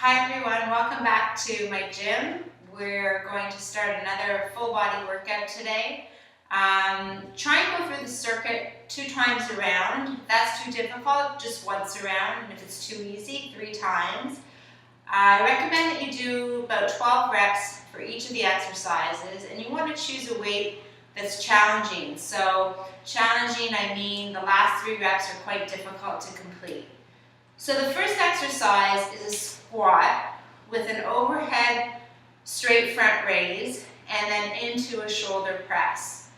Hi everyone, welcome back to my gym. We're going to start another full body workout today. Try and go through the circuit 2 times around. If that's too difficult, just once around, and if it's too easy, 3 times. I recommend that you do about 12 reps for each of the exercises, and you want to choose a weight that's challenging. So challenging, I mean the last 3 reps are quite difficult to complete. So the first exercise is a squat with an overhead straight front raise and then into a shoulder press.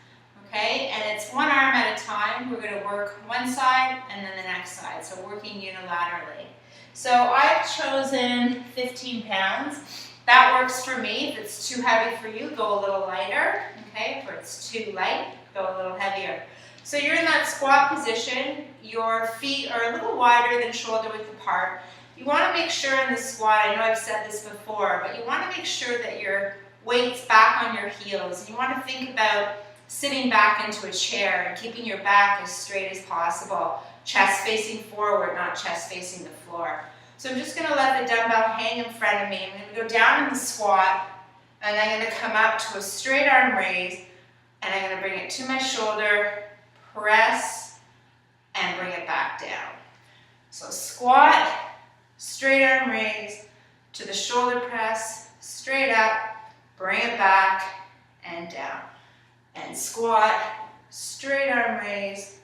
Okay, and it's one arm at a time. We're going to work one side and then the next side, so working unilaterally. So I've chosen 15 pounds. That works for me. If it's too heavy for you, go a little lighter. Okay, if it's too light, go a little heavier. So you're in that squat position. Your feet are a little wider than shoulder width apart. You want to make sure in the squat, I know I've said this before, but you want to make sure that your weight's back on your heels. And you want to think about sitting back into a chair and keeping your back as straight as possible. Chest facing forward, not chest facing the floor. So I'm just going to let the dumbbell hang in front of me. I'm going to go down in the squat, and I'm going to come up to a straight arm raise, and I'm going to bring it to my shoulder, press, and bring it back down. So squat, straight arm raise, to the shoulder press, straight up, bring it back, and down. And squat, straight arm raise,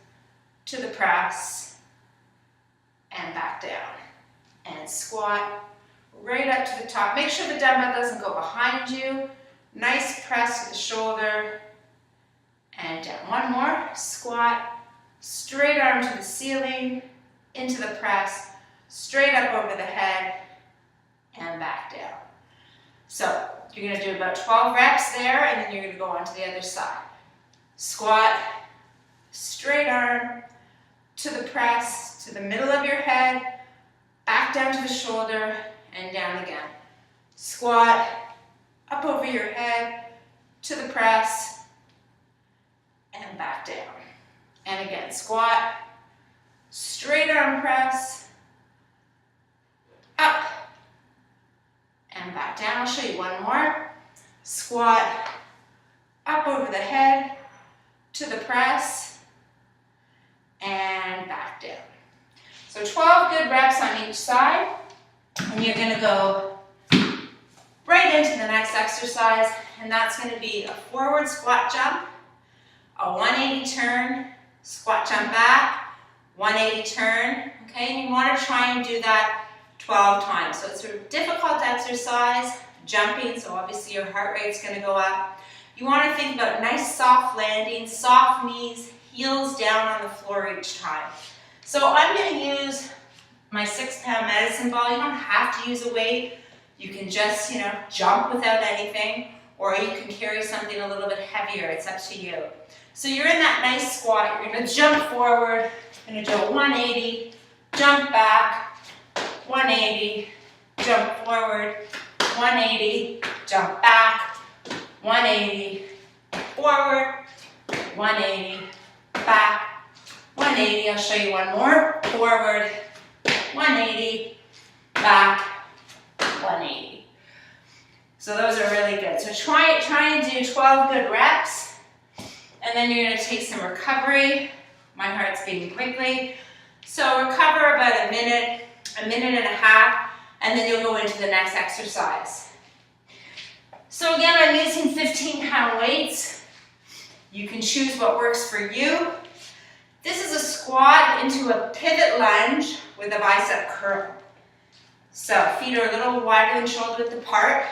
to the press, and back down. And squat, right up to the top. Make sure the dumbbell doesn't go behind you. Nice press to the shoulder, and down. One more, squat, straight arm to the ceiling, into the press, straight up over the head, and back down. So you're going to do about 12 reps there, and then you're going to go on to the other side. Squat, straight arm, to the press, to the middle of your head, back down to the shoulder, and down again. Squat, up over your head, to the press, and back down. And again, squat, straight arm press, up, and back down. I'll show you one more. Squat, up over the head, to the press, and back down. So 12 good reps on each side, and you're going to go right into the next exercise, and that's going to be a forward squat jump, a 180 turn, squat jump back, 180 turn, okay, and you want to try and do that 12 times. So it's a difficult exercise, jumping, so obviously your heart rate's going to go up. You want to think about nice soft landing, soft knees, heels down on the floor each time. So I'm going to use my 6-pound medicine ball. You don't have to use a weight. You can just, jump without anything, or you can carry something a little bit heavier. It's up to you. So you're in that nice squat. You're going to jump forward. You're going to do a 180, jump back, 180, jump forward, 180, jump back, 180, forward, 180, back, 180. I'll show you one more. Forward, 180, back, 180. So those are really good. So try and do 12 good reps. And then you're going to take some recovery. My heart's beating quickly. So recover about a minute and a half, and then you'll go into the next exercise. So again, I'm using 15-pound weights. You can choose what works for you. This is a squat into a pivot lunge with a bicep curl. So feet are a little wider than shoulder width apart.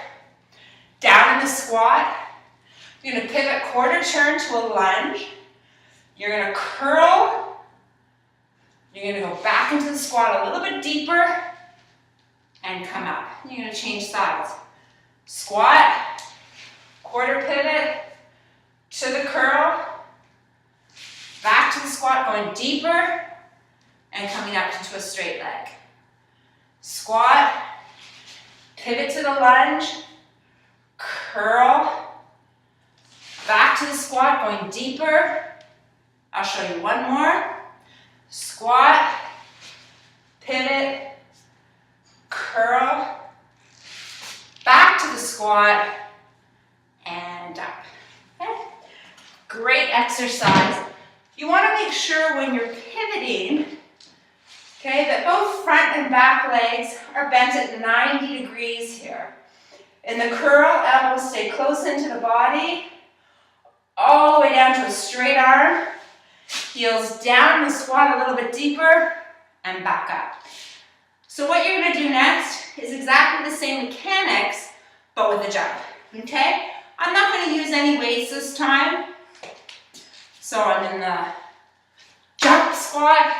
Down in the squat. You're going to pivot quarter turn to a lunge. You're going to curl. You're going to go back into the squat a little bit deeper and come up. You're going to change sides. Squat, quarter pivot to the curl, back to the squat, going deeper and coming up into a straight leg. Squat, pivot to the lunge, curl, back to the squat, going deeper. I'll show you one more. Squat, pivot, curl, squat, and up. Okay? Great exercise. You want to make sure when you're pivoting, okay, that both front and back legs are bent at 90 degrees here. In the curl, elbows stay close into the body, all the way down to a straight arm. Heels down in the squat a little bit deeper, and back up. So what you're going to do next is exactly the same mechanics, but with a jump, okay? I'm not going to use any weights this time. So I'm in the jump squat,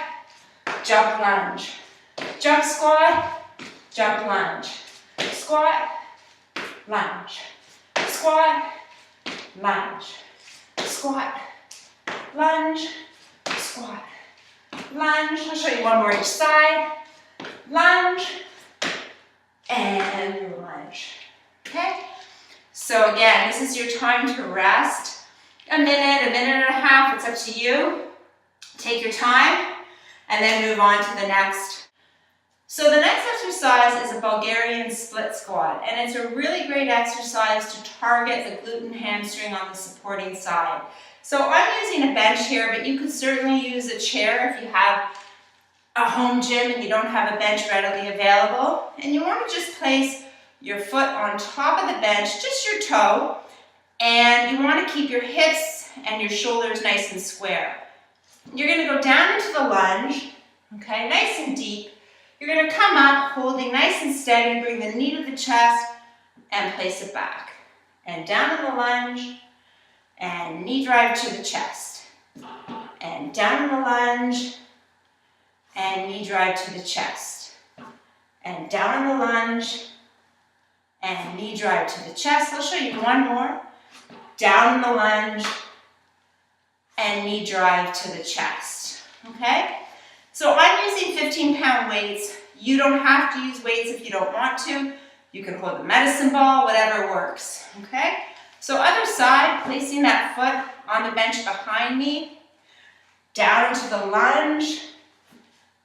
jump lunge, jump squat, jump lunge, squat, lunge, squat, lunge, squat, lunge, squat, lunge. I'll show you one more each side. Lunge, and lunge. Okay? So again, this is your time to rest. A minute and a half, it's up to you. Take your time, and then move on to the next. So the next exercise is a Bulgarian split squat, and it's a really great exercise to target the glute and hamstring on the supporting side. So I'm using a bench here, but you could certainly use a chair if you have a home gym and you don't have a bench readily available. And you want to just place your foot on top of the bench, just your toe, and you want to keep your hips and your shoulders nice and square. You're going to go down into the lunge, okay, nice and deep. You're going to come up, holding nice and steady, bring the knee to the chest, and place it back. And down in the lunge, and knee drive to the chest. And down in the lunge, and knee drive to the chest. And down in the lunge, and knee drive to the chest. I'll show you one more. Down in the lunge, and knee drive to the chest. Okay? So I'm using 15-pound weights. You don't have to use weights if you don't want to. You can hold the medicine ball, whatever works. Okay? So other side, placing that foot on the bench behind me. Down into the lunge,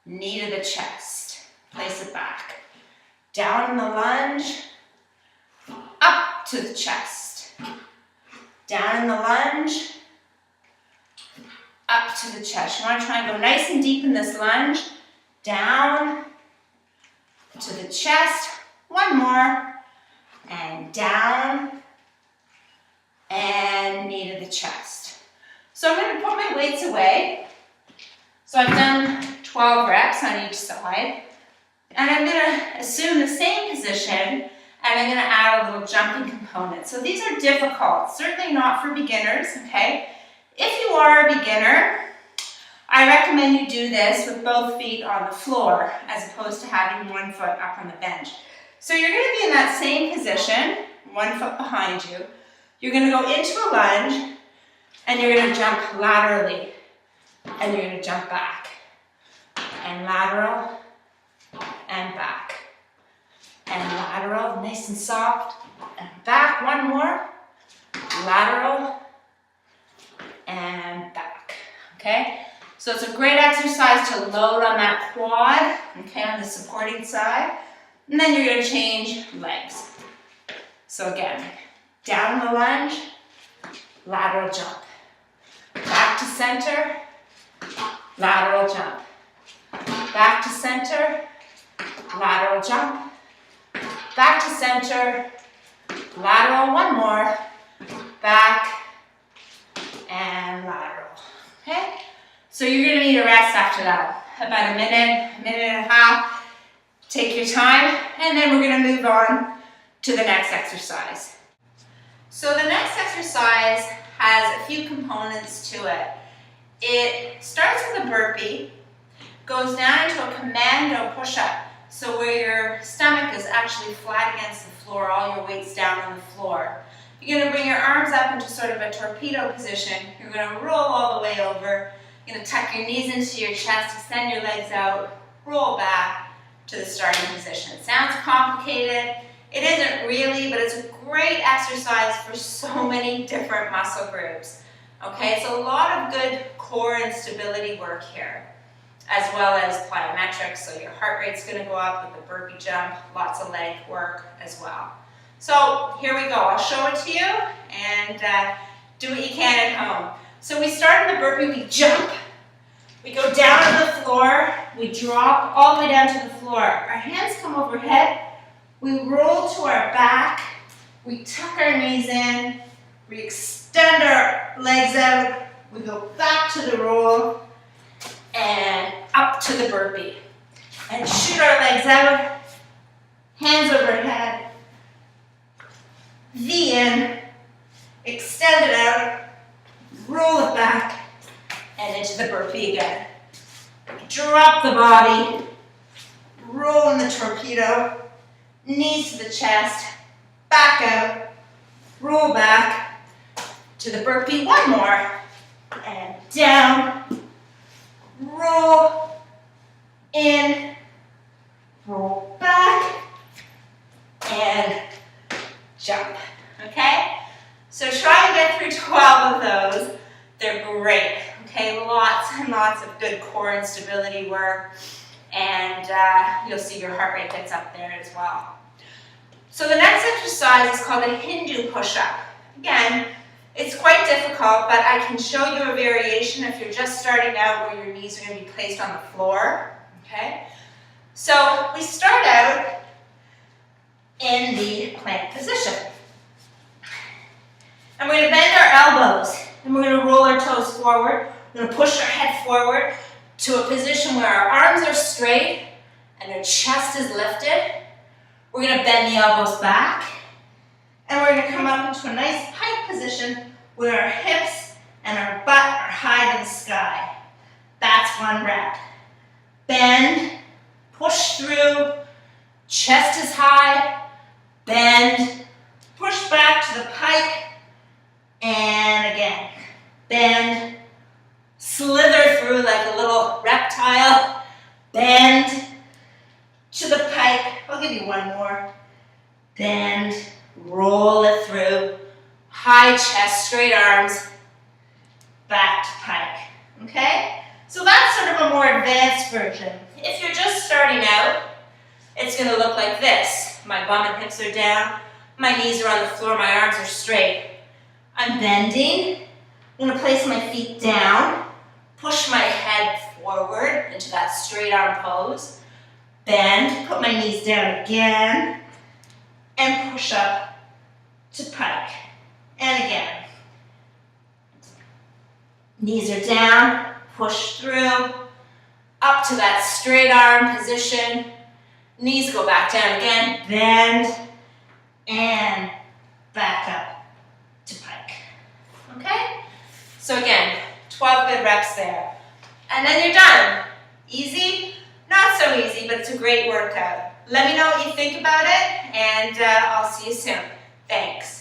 knee to the chest. Place it back. Down in the lunge, up to the chest. Down in the lunge, up to the chest. You want to try and go nice and deep in this lunge. Down to the chest. One more. And down. And knee to the chest. So I'm going to put my weights away. So I've done 12 reps on each side. And I'm going to assume the same position, and I'm going to add a little jumping component. So these are difficult, certainly not for beginners, okay? If you are a beginner, I recommend you do this with both feet on the floor as opposed to having one foot up on the bench. So you're going to be in that same position, one foot behind you. You're going to go into a lunge, and you're going to jump laterally, and you're going to jump back, and lateral, and back, and lateral, nice and soft, and back. One more, lateral, and back, okay? So it's a great exercise to load on that quad, okay, on the supporting side, and then you're going to change legs. So again, down in the lunge, lateral jump, back to center, lateral jump, back to center, lateral jump, back to center, lateral, one more, back, and lateral, okay? So you're going to need a rest after that, about a minute and a half. Take your time, and then we're going to move on to the next exercise. So the next exercise has a few components to it. It starts with a burpee, goes down into a commando push-up, so where your stomach is actually flat against the floor, all your weight's down on the floor. You're going to bring your arms up into sort of a torpedo position. You're going to roll all the way over. You're going to tuck your knees into your chest, extend your legs out, roll back to the starting position. It sounds complicated. It isn't really, but it's a great exercise for so many different muscle groups. Okay, it's a lot of good core and stability work here, as well as plyometrics, so your heart rate's going to go up with the burpee jump, lots of leg work as well. So here we go. I'll show it to you and do what you can at home. So we start in the burpee, we jump, we go down to the floor, we drop all the way down to the floor. Our hands come overhead, we roll to our back, we tuck our knees in, we extend our legs out, we go back to the roll, and up to the burpee. And shoot our legs out, hands overhead, V in, extend it out, roll it back, and into the burpee again. Drop the body, roll in the torpedo, knees to the chest, back out, roll back to the burpee. One more, and down, roll, in, roll back, and jump, okay? So try and get through 12 of those. They're great, okay? Lots and lots of good core and stability work, and you'll see your heart rate gets up there as well. So the next exercise is called a Hindu push-up. Again, it's quite difficult, but I can show you a variation if you're just starting out where your knees are going to be placed on the floor, okay? So we start out in the plank position. And we're going to bend our elbows, and we're going to roll our toes forward. We're going to push our head forward to a position where our arms are straight and our chest is lifted. We're going to bend the elbows back, and we're going to come up into a nice pike position where our hips and our butt are high to the sky. That's one rep. Bend, push through, chest is high, bend, push back to the pike, and again, bend, slither through like a little reptile, bend to the pike. I'll give you one more. Bend, roll it through, high chest, straight arms, back to pike, okay? So that's sort of a more advanced version. If you're just starting out, it's gonna look like this. My bum and hips are down, my knees are on the floor, my arms are straight. I'm bending, I'm gonna place my feet down, push my head forward into that straight arm pose, bend, put my knees down again, and push up to pike. And again. Knees are down, push through, up to that straight arm position. Knees go back down again, bend, and back up to pike. Okay? So again, 12 good reps there. And then you're done. Easy? Not so easy, but it's a great workout. Let me know what you think about it, and I'll see you soon. Thanks.